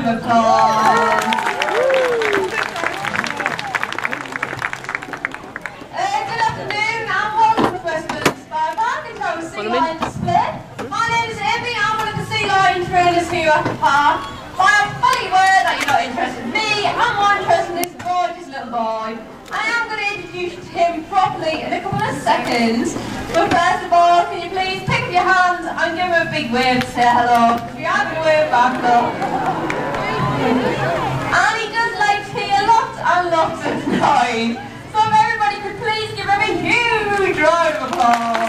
of applause. Good afternoon and welcome to Westminster Spa Park and our Sea Lion display. My name is Amy, I'm one of the Sea Lion trainers here at the park. But I'm fully aware that you're not interested in me, I'm more interested in this gorgeous little boy. I am going to introduce him properly in a couple of seconds. But first of all, can you please pick up your hands and give him a big wave to say hello. If you have to wave back though. And he does like to hear lots and lots of noise. So if everybody could please give him a huge round of applause.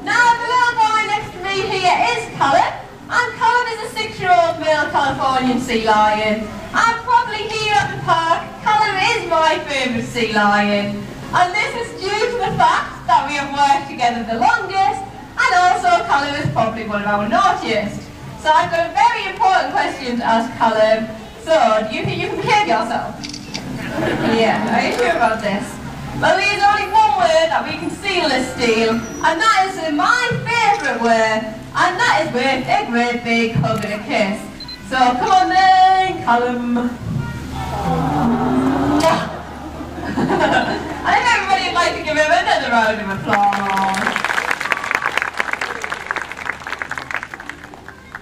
Now the little boy next to me here is Callum. And Callum is a 6-year-old male Californian sea lion. And probably here at the park, Callum is my favourite sea lion. And this is due to the fact that we have worked together the longest, and also Callum is probably one of our naughtiest. So I've got a very important question to ask Callum. So, do you think you can behave yourself? Yeah, are you sure about this? Well, there's only one word that we can seal this deal, and that is my favourite word. And that is with a great big hug and a kiss. So come on then, Callum. I think everybody would like to give him another round of applause.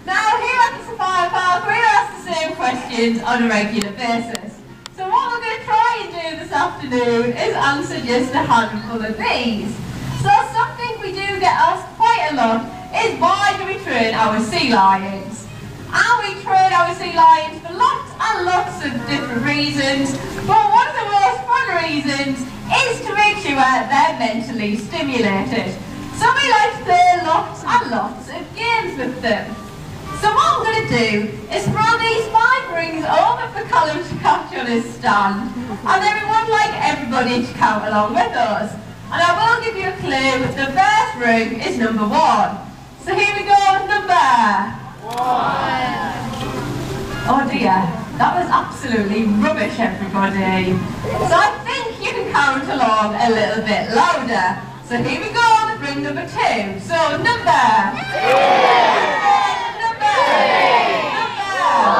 Now here at the Safari Park, we're asked the same questions on a regular basis. So what we're going to try and do this afternoon is answer just a handful of these. So something we do get asked quite a lot is why do we train our sea lions? And we train our sea lions for lots and lots of different reasons, but one of the most fun reasons is to make sure they're mentally stimulated. So we like to play lots and lots of games with them. So what I'm going to do is throw these 5 rings over for Callum to catch on his stand, and then we would like everybody to count along with us. And I will give you a clue, the first ring is number 1. So here we go with number 1. Oh dear, that was absolutely rubbish, everybody. So I think you can count along a little bit louder. So here we go with ring number 2. So number 2. Number 3. Number 1.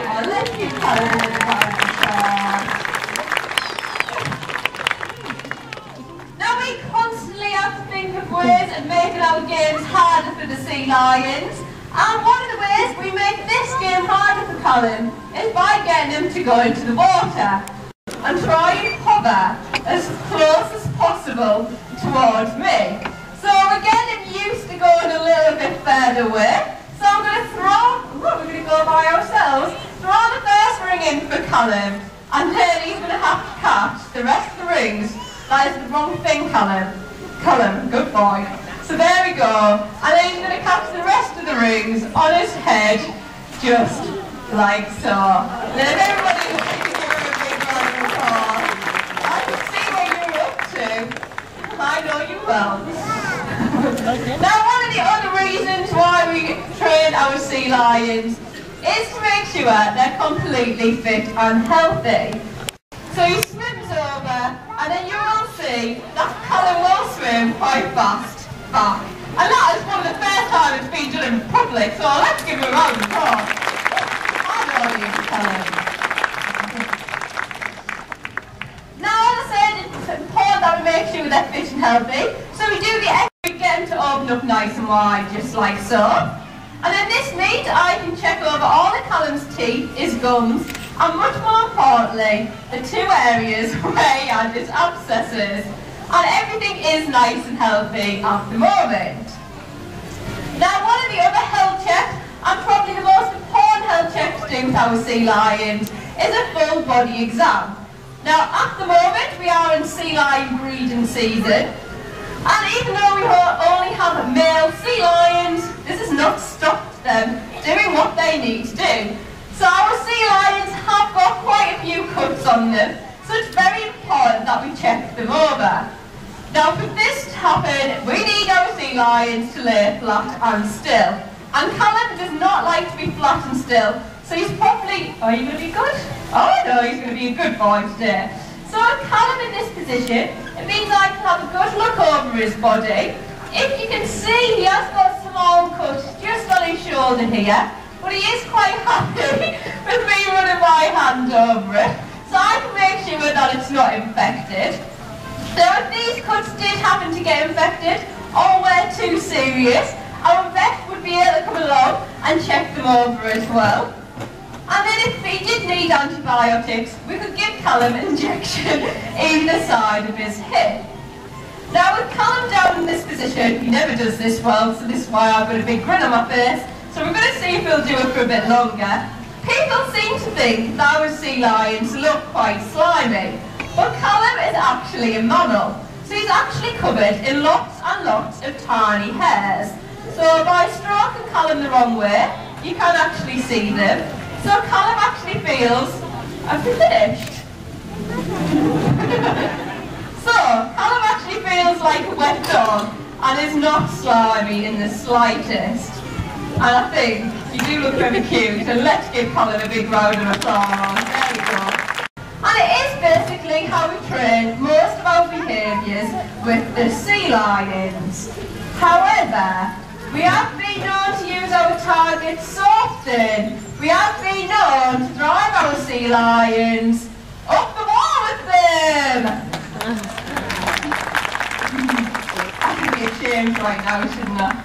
Oh, let's keep counting. Ways of making our games harder for the sea lions, and one of the ways we make this game harder for Callum is by getting him to go into the water and try and hover as close as possible towards me. So we're getting him used to going a little bit further away. So I'm going to we're going to go by ourselves, throw the first ring in for Callum, and then he's going to have to catch the rest of the rings. That is the wrong thing, Callum. Callum, good boy. So there we go. And then he's going to catch the rest of the rings on his head, just like so. Then everybody will give him a big round of applause. I can see what you're up to. I know you will. Now one of the other reasons why we train our sea lions is to make sure they're completely fit and healthy. So he swims over, and then you will see that Callum will swim quite fast back. And that is one of the first times it's been done properly, so let's give him a round of applause. I know you, Callum. Now, as I said, it's important that we make sure they're fit and healthy. So we do get them to open up nice and wide, just like so. And then this meat, I can check over all of Callum's teeth, his gums, and much more importantly, the 2 areas where he had his abscesses. And everything is nice and healthy at the moment. Now one of the other health checks, and probably the most important health check to do with our sea lions, is a full body exam. Now at the moment we are in sea lion breeding season, and even though we only have male sea lions, this has not stopped them doing what they need to do. So our sea lions have got quite a few cuts on them, so it's very important that we check them over. Now for this to happen, we need our sea lions to lay flat and still. And Callum does not like to be flat and still, so he's probably, are you going to be good? Oh no, he's going to be a good boy today. So with Callum in this position, it means I can have a good look over his body, if you can see, he has got a small cut just on his shoulder here, but he is quite happy with me running my hand over it, so I can make sure that it's not infected. Now, if these cuts did happen to get infected or were too serious, our vet would be able to come along and check them over as well. And then if he did need antibiotics, we could give Callum an injection either side of his hip. Now with Callum down in this position, he never does this well, so this is why I've got a big grin on my face. So we're going to see if he'll do it for a bit longer. People seem to think that our sea lions look quite slimy, but Callum is actually a mammal. So he's actually covered in lots and lots of tiny hairs. So by stroking Callum the wrong way, you can actually see them. So Callum actually feels, have you finished? So Callum actually feels like a wet dog and is not slimy in the slightest. And I think you do look very cute, and let's give Callum a big round of applause. There you go. And it is basically how we train most of our behaviours with the sea lions. However, we have been known to use our targets so often. We have been known to drive our sea lions up the wall with them. I should be ashamed right now, shouldn't I?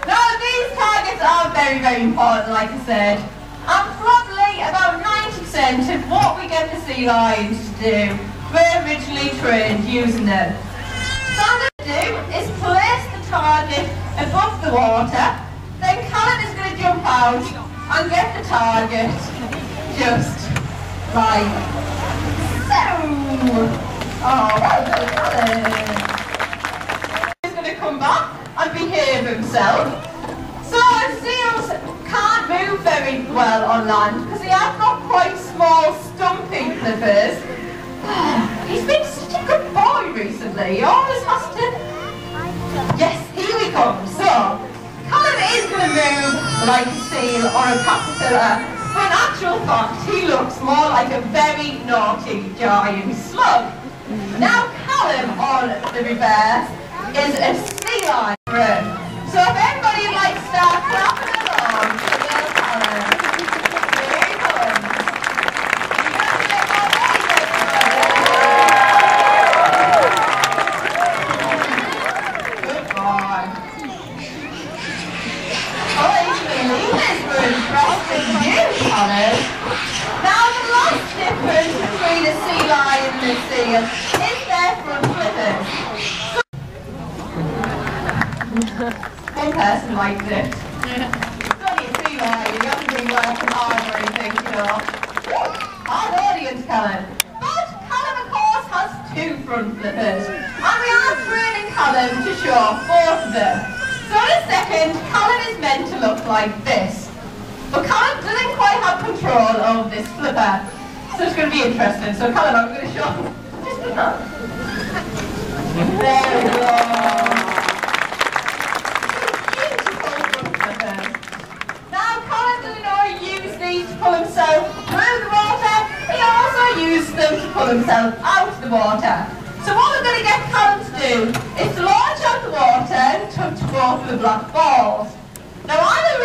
Now, these targets are very, very important, like I said. And probably about 90% of what we get the sea lions to do, we're originally trained using them. So what I'm going to do is place the target above the water, then Callum is going to jump out and get the target just like so. Oh, well done, Callum. He's going to come back and behave himself. So seals can't move very well on land because he has got quite small stumpy flippers. He's been such a good boy recently, he always has to. Yes, here we come. So Callum is going to move like a seal or a caterpillar, but in actual fact he looks more like a very naughty giant slug. Now Callum on the reverse is a sea lion. So if everybody would like to start clapping along to little Callum, here he comes. You're going to get more good boy. Oh, he's going to leave this for impressive you, Callum. Now the last difference between a sea lion and a seal is their front flippers. One person liked it. It's only a sea lion, you haven't been working hard or anything, you know. Hard audience, Callum. But Callum, of course, has two front flippers. And we are training Callum to show both of them. So in a second, Callum is meant to look like this. But Callum doesn't quite have control of this flipper. So it's going to be interesting. So Callum, I'm going to show just a nod. There we go. To pull himself through the water, he also used them to pull himself out of the water. So what we're going to get Callum to do is to launch out the water and touch both of the black balls. Now I'm a